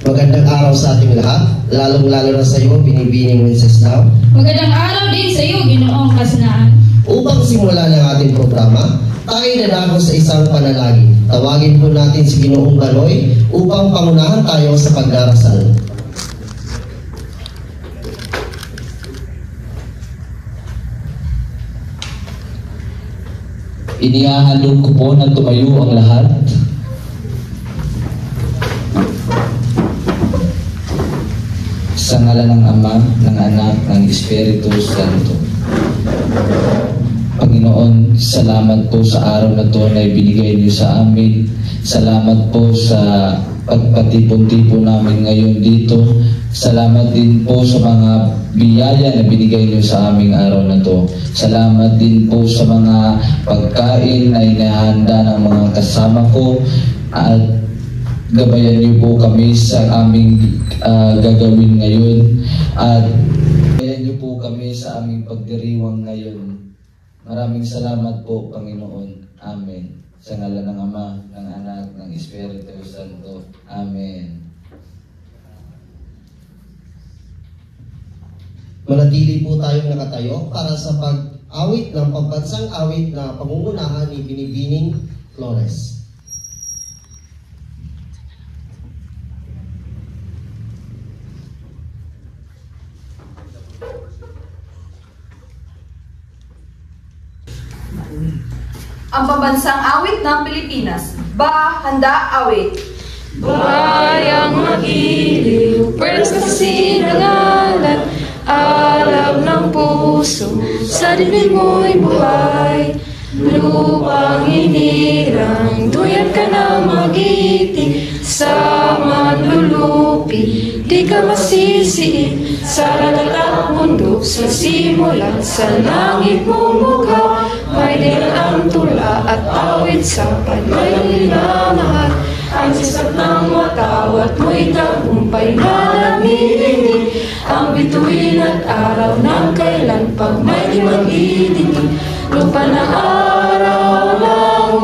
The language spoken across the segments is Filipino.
Magandang araw sa ating lahat, lalong-lalo na sa iyo, Binibining Wenceslao. Magandang araw din sa iyo, Ginoong Kasanaan. Upang simulan ang ating programa, tayo dadako sa isang panalangin. Tawagin po natin si Ginoong Galoy upang pangunahan tayo sa pagdarasal. Inihahalog ko po na tumayo ang lahat. Sa ngalan ng Ama, ng Anak, ng Espiritu Santo. Panginoon, salamat po sa araw na ito na ibinigay niyo sa amin. Salamat po sa pagpatipon-tipon namin ngayon dito. Salamat din po sa mga biyaya na binigay niyo sa aming araw na ito. Salamat din po sa mga pagkain na inahanda ng mga kasama ko. At gabayan niyo po kami sa aming gagawin ngayon. At gabayan niyo po kami sa aming pagdiriwang ngayon. Maraming salamat po, Panginoon. Amen. Sa ngalan ng Ama, ng Anak, ng Espiritu Santo. Amen. Manatili po tayong nakatayo para sa pag-awit ng pambansang awit na pangungunahan ni Binibining Flores. Ang pambansang awit ng Pilipinas. Ba, handa, awit. Bayang magiliw, pwersa sa sinangalan, araw ng puso, sa dilim mo'y buhay. Lupang hinirang, duyan ka na magiting, sa manlulupi, di ka masisiin. Sa lalat mundo, sa simula, sa langit mong mukha, may dilaan tula at awit sa paglalinangan. Ang sisap ng watawat mo'y tagumpay na namiminig. Ang bituin at araw ng kailan pag may magidinig. Lupa na araw ng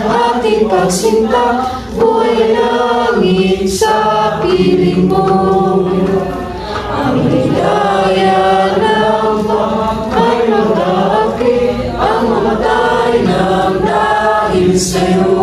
ating pagsinta, buhay langit sa piling mo. Ang ligaya ng ay mag-aakit, ang mamatay ng dahil sa'yo.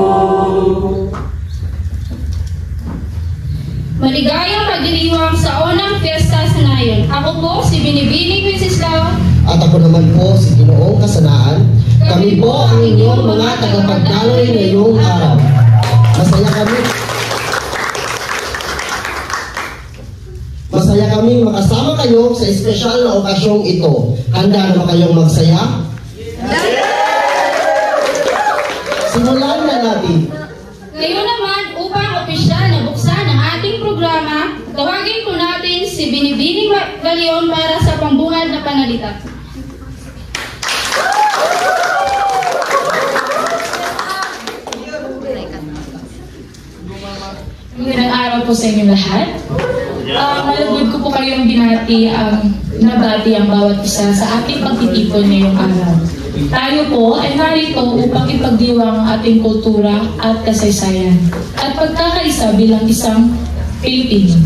Maligayang pagdiriwang sa unang fiesta sa ngayon. Ako po si Binibining Wenceslao. At ako naman po si Ginoong Kasanaan. Kami po ang inyong mga tagapagdaloy ngayong araw. Masaya kaming makasama kayo sa espesyal na okasyong ito. Handa na ba kayong magsaya? Simulan na natin. Ngayon naman, upang opisyal na buksan ang ating programa, tawagin po natin si Binibining Galeon para sa pambungad na panalita. Magandang araw po sa inyong lahat. Malugod ko po kayong binati nabati ang bawat isa sa ating pagtitipon ngayong araw. Tayo po ay narito upang ipagdiwang ang ating kultura at kasaysayan at pagkakaisa bilang isang Pilipino.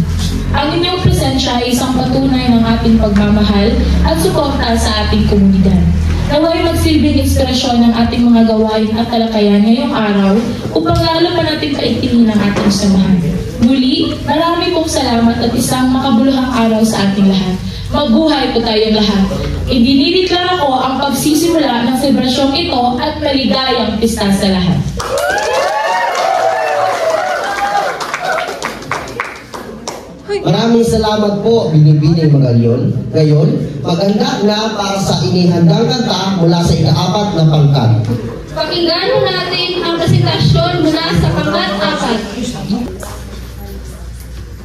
Ang inyong presensya ay isang patunay ng ating pagmamahal at suporta sa ating komunidad. Naway magsilbing inspirasyon ng ating mga gawain at talakayan ngayong araw upang lalo pa natin kaigtingin ang ating samahan. Muli, marami pong salamat at isang makabuluhang araw sa ating lahat. Mabuhay po tayong lahat. Idinilit lang ako ang pagsisimula ng selebrasyong ito at maligayang pista sa lahat. Maraming salamat po, Binibining Galeon. Ngayon, maganda na para sa inihandang kanta mula sa ika-4 na pangkat. Pakinggan mo natin ang presentasyon mula sa pangkat-4.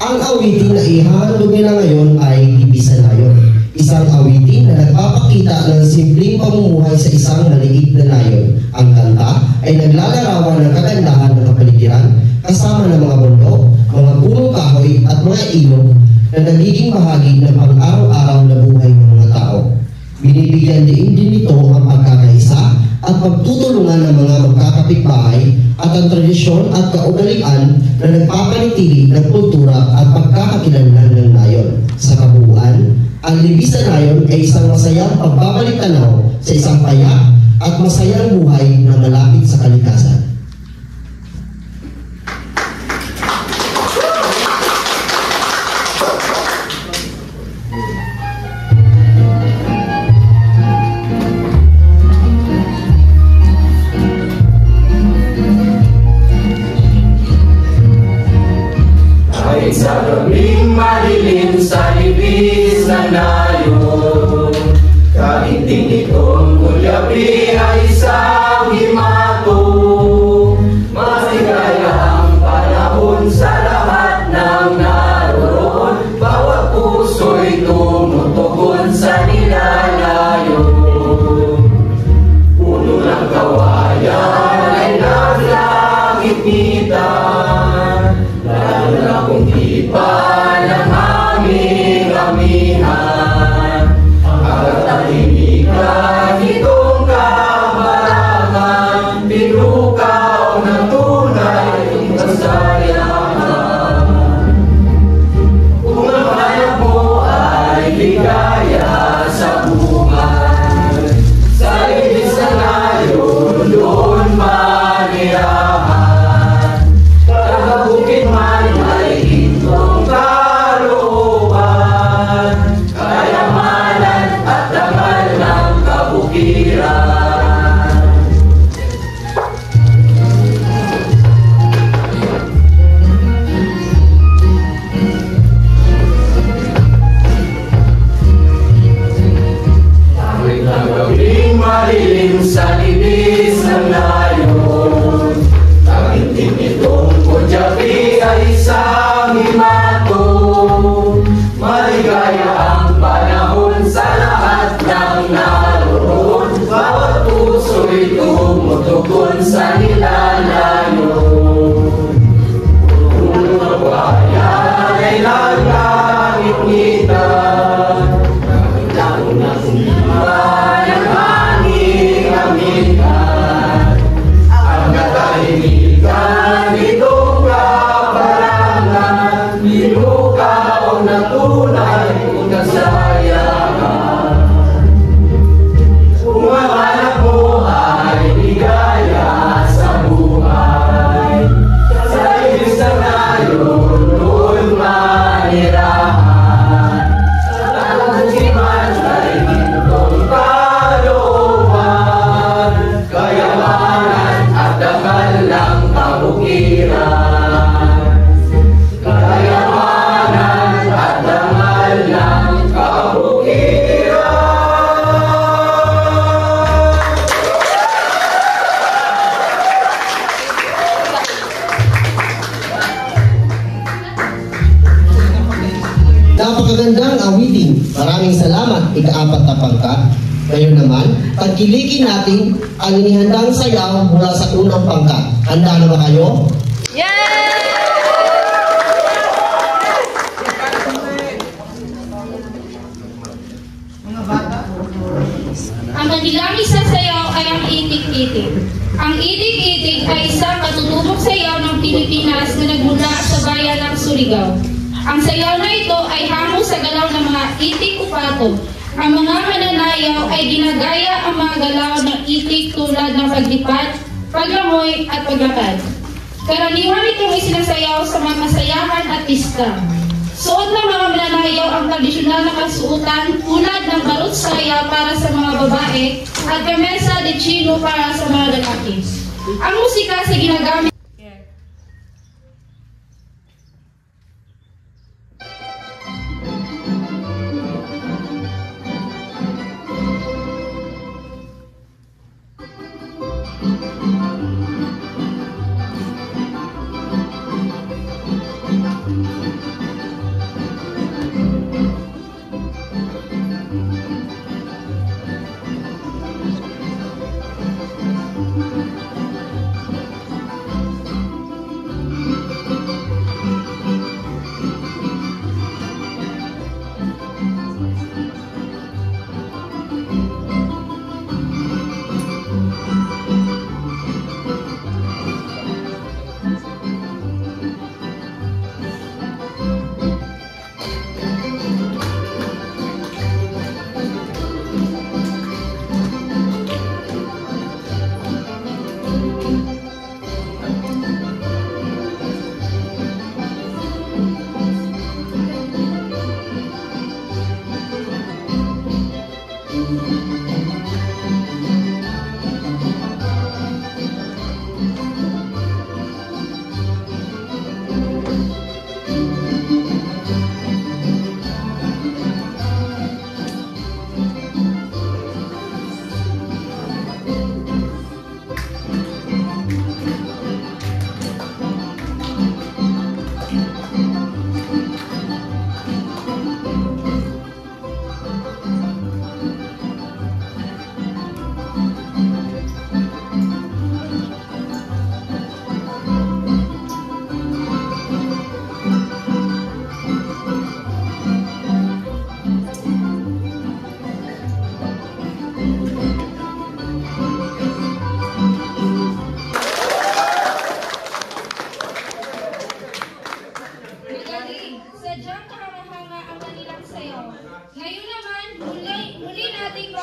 Ang awitin na ihahandog nila ngayon ay Ibisanayon. Isang awitin na nagpapakita ng simpleng pamumuhay sa isang maliit na layon. Ang kanta ay naglalarawan ng kagandahan ng kapaligiran kasama ng mga bundok, mga punong kahoy at mga ilog na nagiging bahagi ng pang-araw-araw na buhay ng mga tao. Binibigyan din nito ang pagkakaisa at pagtutulungan ng mga magkakapitbahay at ang tradisyon at kaugalian na nagpapanitili ng kultura at pagkakakilanlan ng nayon. Sa kabuuan, ang Libis na Nayon ay isang masayang pagbabalik tanaw sa isang payak at masayang buhay na malapit sa kalikasan. Sa gabing madilim sa libis na nayon, kainting itong gulyabi ay isang himato. Masigaya ang panahon sa lahat ng naroon, bawat puso'y tumutugon sa nilalayon. Puno ng kawayan ay naglangit-ngitan, lalo na kung di pa ng aming amihan. Ang tahimikan itong kabarangan, pinukaw ng tunay ng kasayahan. Kung ang hanap mo ay ligaya sa buhay, sa libis na nayon doon manirahan. Bukid man ay itong kalooban, kayamanan at dangal ng kabukiran. Kahit ang gabing malilim sa libis ng nayon, kainting itong kudyabi ay isang himato. Maligaya ang panahon sa lahat ng naroon, bawat puso'y tumutugon sa nilalayon. Puno ng bayan ay naglangit-ngitan, lalo na sumpa ng hanging amihan. Ang katahimikan itong kabarangan, pinukaw na tunay ng kasayahan. Kung ang hanap mo ay ligaya sa buhay, sa libis na nayon doon manirahan. Sa kabukiran ay itong kalooban, kayamanan at dangal ng kabukiran. Kayamanan at dangal ng kabukiran. Napakagandang awitin. Maraming salamat, ika-4 na pangkat. Ngayon naman, tagkilikin natin ang inihandang sayaw mula sa unang pangkat. Handa na ba kayo? Ang kanilang isang sayaw ay ang itik-itik. Ang itik-itik ay isang katutubong sayaw ng Pilipinas na nagmula sa bayan ng Surigao. Ang sayaw na ito ay hango sa galaw ng mga itik o pato. Ang mga mananayaw ay ginagaya ang mga galaw ng itik tulad ng paglipat, paglangoy at paglakad. Karaniwan itong isinasayaw sa mga kasayahan at pista. Suot ng mga mananayaw ang tradisyonal na kasuotan tulad ng barut saya para sa mga babae at kamesa de chino para sa mga lalaki. Ang musika sa ginagamit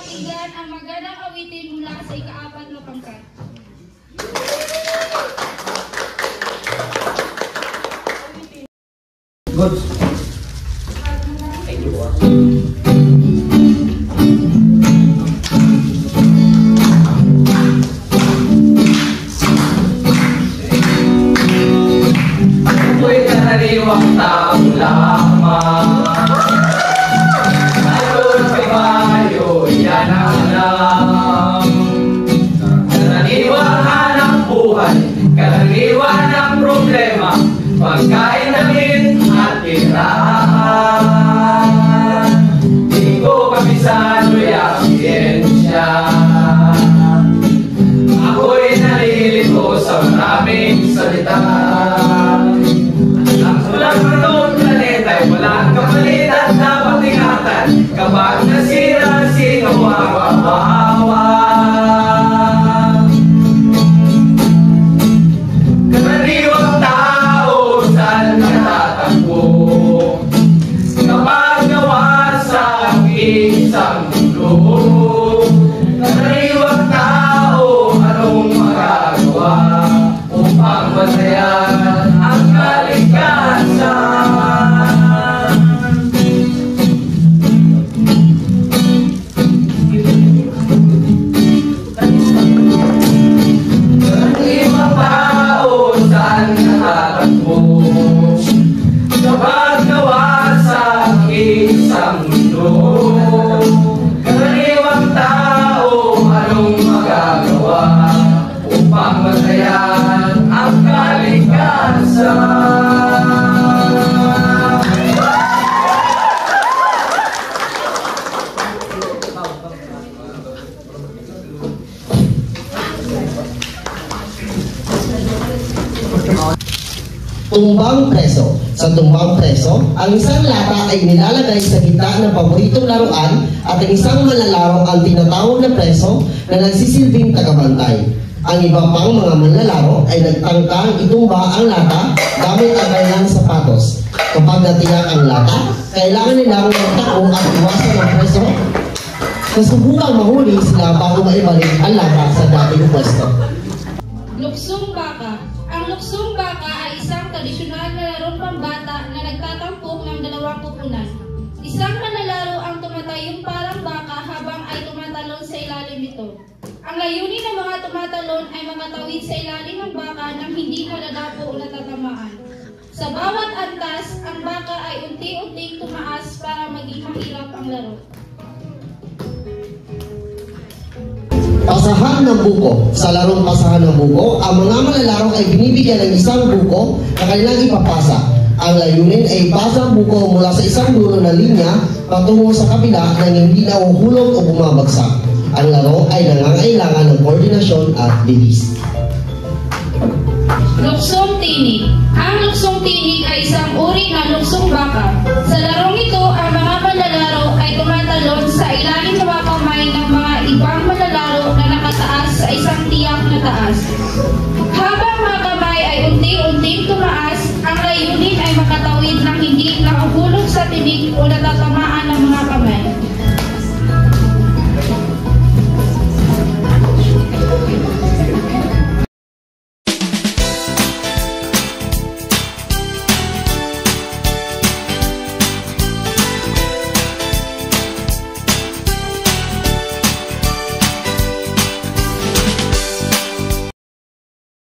pakinggan ang magandang awitin mula sa ika-4 na pangkat. Good. Ako'y karaniwang tao lamang. Ayon kay Mayo, yan ang alam. Karaniwang hanap buhay, karaniwang ang problema, pagkain namin at tirahan. Di ko kabisado yung siyensya. Ako'y nalilito sa maraming salita. Ang sulang ng planeta ay walang kapalit at dapat ingatan. Kapag nasira, sino ang mahawa? Karaniwang tao, saan natatakbo? Kapag gawa sa isang mundo. Karaniwang tao, anong magagawa upang bantayan ang kalikasan? Karaniwang tao, saan natatakbo? Kapag gawa sa isang mundo. Karaniwang tao, anong magagawa upang bantayan ang kalikasan? Tumbang preso. Sa tumbang preso, ang isang lata ay nilalagay sa gitna ng paboritong laruan at ang isang manlalaro ang tinatawag na preso na nagsisilbing tagabantay. Ang iba pang mga manlalaro ay nagtangkang itumba ang lata gamit ang kailang sapatos. Kapag natiyak ang lata, kailangan nilang magtakbo at iwasan ang preso. Kasubukang mahuli sila bago maibalik ang lata sa dating pwesto. Luksong baka. Ang luksong baka ay isang tradisyonal na larong pambata na nagtatampok ng dalawang pupunan. Isang manlalaro ang tumatayong parang baka habang ay tumatalon sa ilalim nito. Ang layunin ng mga tumatalon ay makatawid sa ilalim ng baka nang hindi maladapo o natatamaan. Sa bawat antas, ang baka ay unti-unting tumaas para maging mahirap ang laro. Pasahan ng buko. Sa larong pasahan ng buko, ang mga manlalaro ay binibigyan ng isang buko na kanilang ipapasa. Ang layunin ay ipasa ang buko mula sa isang dulo na linya patungo sa kabila nang hindi nahuhulog o bumabagsak. Ang laro ay nangangailangan ng koordinasyon at bilis. Luksong tinig. Ang luksong tinig ay isang uri ng luksong baka. Sa larong ito, ang mga manlalaro ay tumatalon sa ilalim ng mga kamay ng mga ibang manlalaro na nakataas sa isang tiyak na taas. Habang mga kamay ay unti-unting tumaas, ang layunin ay makatawid ng hindi nakahulog sa tinig o